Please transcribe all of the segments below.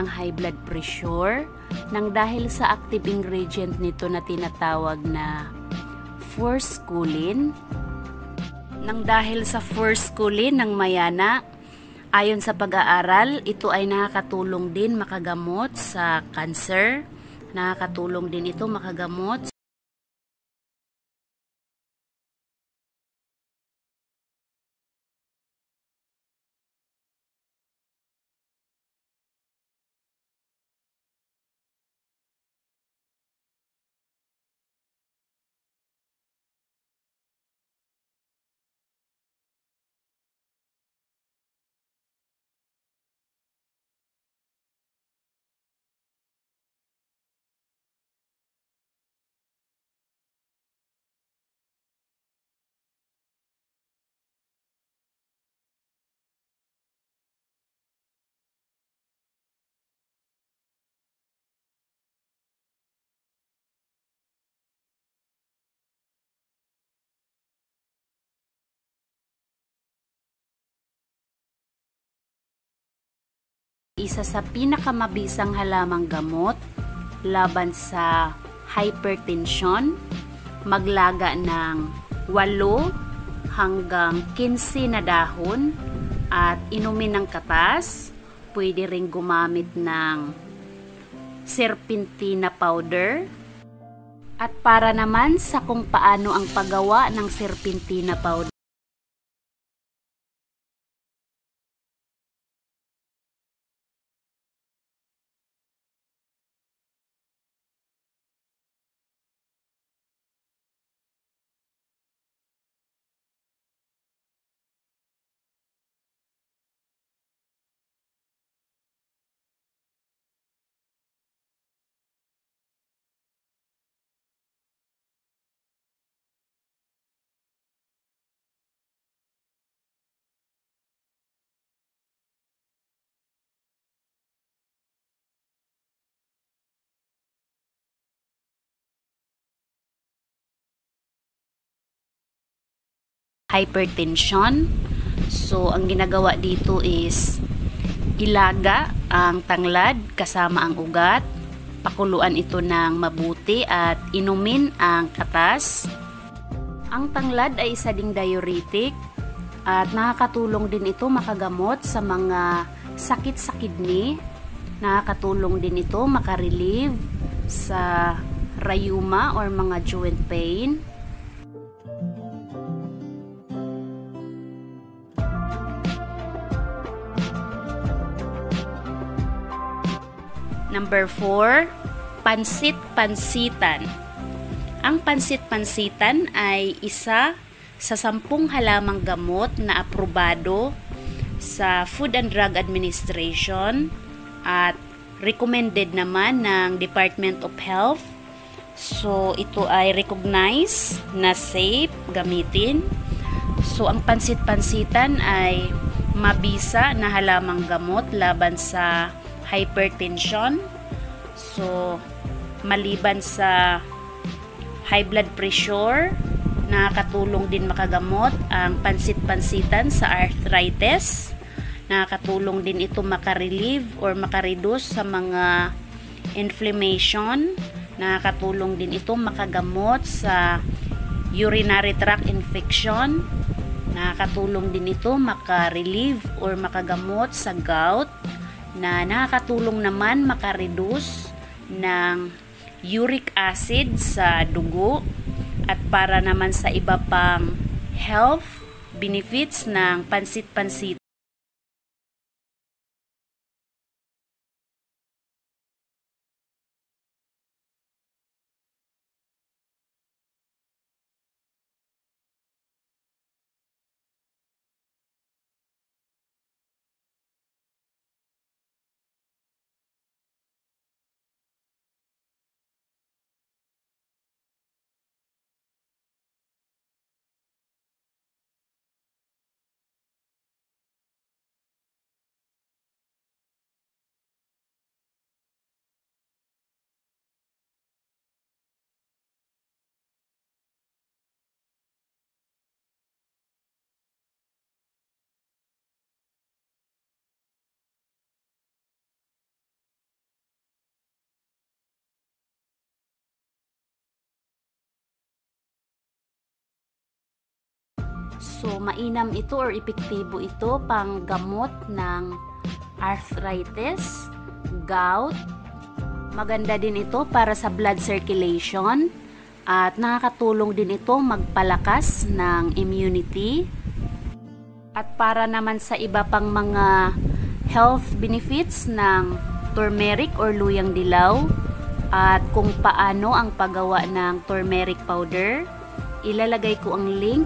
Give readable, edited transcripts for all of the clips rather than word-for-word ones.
ng high blood pressure nang dahil sa active ingredient nito na tinatawag na forskolin. Nang dahil sa forskolin ng mayana, ayon sa pag-aaral, ito ay nakakatulong din makagamot sa cancer. Nakakatulong din ito makagamot isa sa pinakamabisang halamang gamot laban sa hypertension, maglaga ng 8 hanggang 15 na dahon at inumin ng katas. Pwede ring gumamit ng serpentina powder. At para naman sa kung paano ang paggawa ng serpentina powder, hypertension. So, ang ginagawa dito is ilaga ang tanglad kasama ang ugat, pakuluan ito ng mabuti at inumin ang katas. Ang tanglad ay isa ding diuretic at nakakatulong din ito makagamot sa mga sakit sa kidney. Nakakatulong din ito makarelieve sa rheuma or mga joint pain. Number 4, pansit-pansitan. Ang pansit-pansitan ay isa sa 10 halamang gamot na aprobado sa Food and Drug Administration at recommended naman ng Department of Health. So, ito ay recognized na safe gamitin. So, ang pansit-pansitan ay mabisa na halamang gamot laban sa hypertension. So, maliban sa high blood pressure, nakakatulong din makagamot ang pansit-pansitan sa arthritis. Nakakatulong din ito makarelieve or makareduce sa mga inflammation. Nakakatulong din ito makagamot sa urinary tract infection. Nakakatulong din ito makarelieve or makagamot sa gout, na nakakatulong naman makareduce ng uric acid sa dugo at para naman sa iba pang health benefits ng pansit-pansit. So, mainam ito or epektibo ito pang gamot ng arthritis, gout. Maganda din ito para sa blood circulation at nakakatulong din ito magpalakas ng immunity. At para naman sa iba pang mga health benefits ng turmeric or luyang dilaw at kung paano ang paggawa ng turmeric powder, ilalagay ko ang link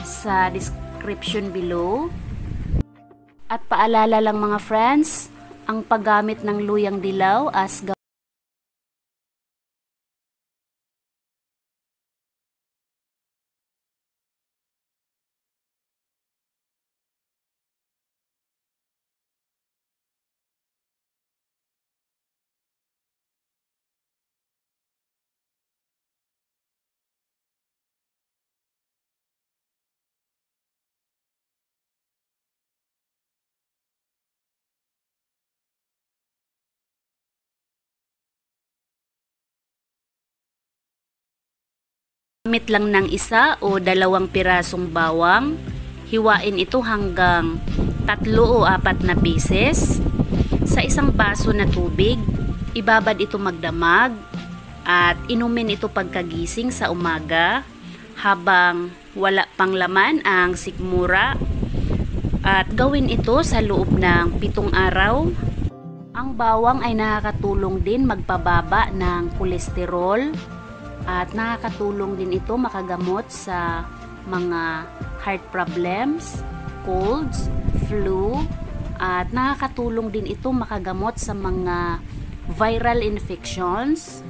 sa description below. At paalala lang mga friends, ang paggamit ng luyang dilaw as gamit lang ng isa o dalawang pirasong bawang. Hiwain ito hanggang 3 o 4 na pieces. Sa isang baso na tubig, ibabad ito magdamag at inumin ito pagkagising sa umaga habang wala pang laman ang sikmura. At gawin ito sa loob ng 7 araw. Ang bawang ay nakakatulong din magpababa ng kolesterol. At nakakatulong din ito makagamot sa mga heart problems, colds, flu, at nakakatulong din ito makagamot sa mga viral infections.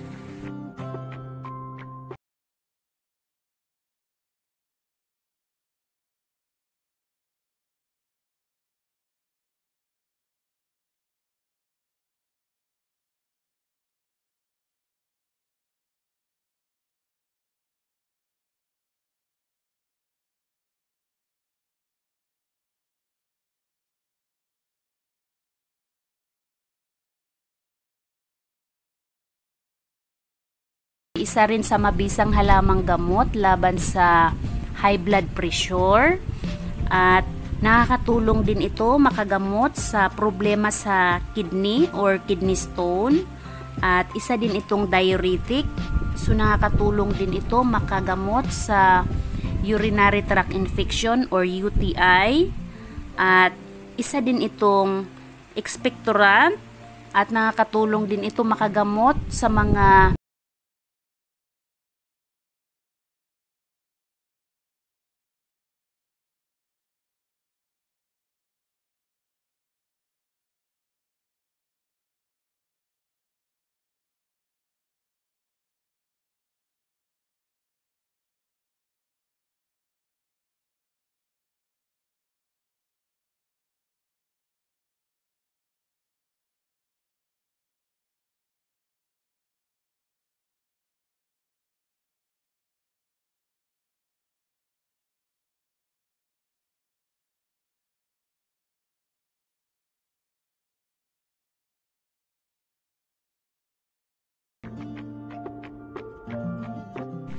Isa rin sa mabisang halamang gamot laban sa high blood pressure at nakakatulong din ito makagamot sa problema sa kidney or kidney stone at isa din itong diuretic, so nakakatulong din ito makagamot sa urinary tract infection or UTI at isa din itong expectorant at nakakatulong din ito makagamot sa mga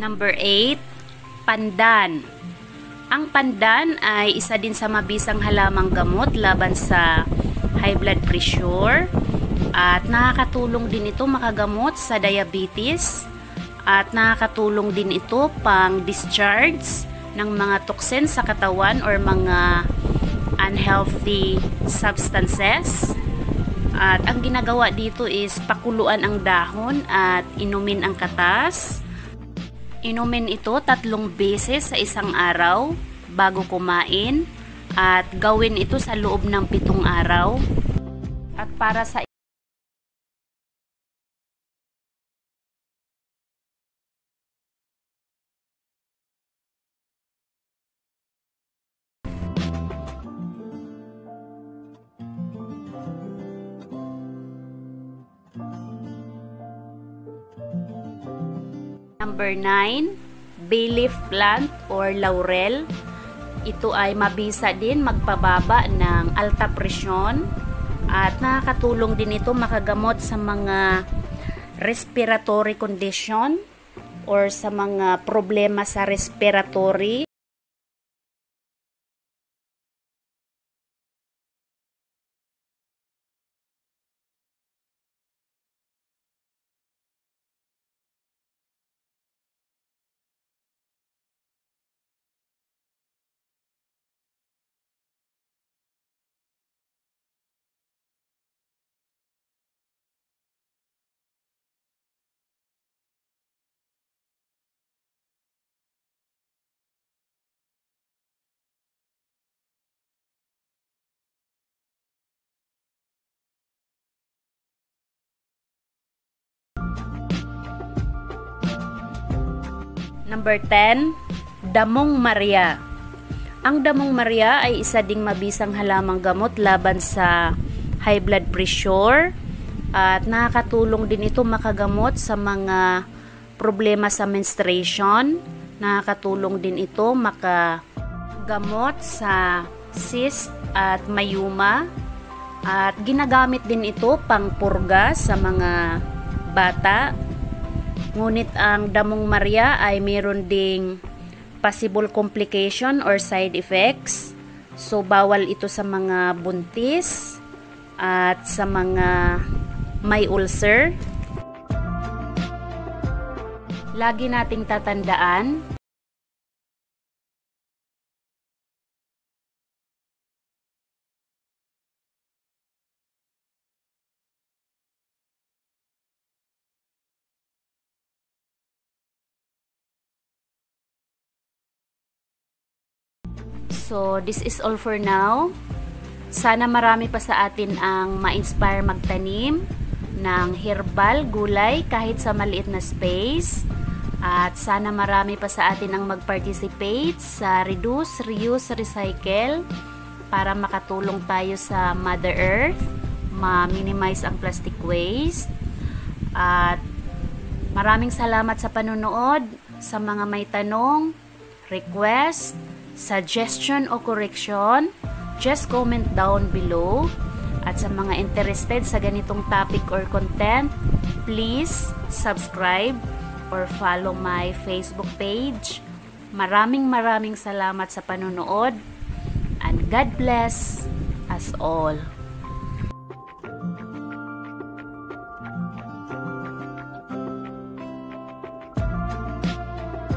Number 8, pandan. Ang pandan ay isa din sa mabisang halamang gamot laban sa high blood pressure at nakakatulong din ito makagamot sa diabetes at nakakatulong din ito pang discharge ng mga toxin sa katawan or mga unhealthy substances. At ang ginagawa dito is pakuluan ang dahon at inumin ang katas. Inumin ito 3 beses sa isang araw bago kumain at gawin ito sa loob ng 7 araw. At para sa Number 9, bay leaf plant or laurel. Ito ay mabisa din magpababa ng ALTAPRESYON at nakakatulong din ito makagamot sa mga respiratory condition or sa mga problema sa respiratory. Number 10, Damong Maria. Ang Damong Maria ay isa ding mabisang halamang gamot laban sa high blood pressure at nakakatulong din ito makagamot sa mga problema sa menstruation. Nakakatulong din ito makagamot sa cyst at mayuma at ginagamit din ito pang purga sa mga bata. Ngunit ang Damong Maria ay mayroon ding possible complication or side effects. So bawal ito sa mga buntis at sa mga may ulcer. Lagi nating tatandaan So, this is all for now. Sana marami pa sa atin ang ma-inspire magtanim ng herbal gulay kahit sa maliit na space. At sana marami pa sa atin ang mag-participate sa Reduce, Reuse, Recycle para makatulong tayo sa Mother Earth, ma-minimize ang plastic waste. At maraming salamat sa panonood. Sa mga may tanong, request, suggestion o correction, just comment down below. At sa mga interested sa ganitong topic or content, please subscribe or follow my Facebook page. Maraming salamat sa panonood and God bless us all.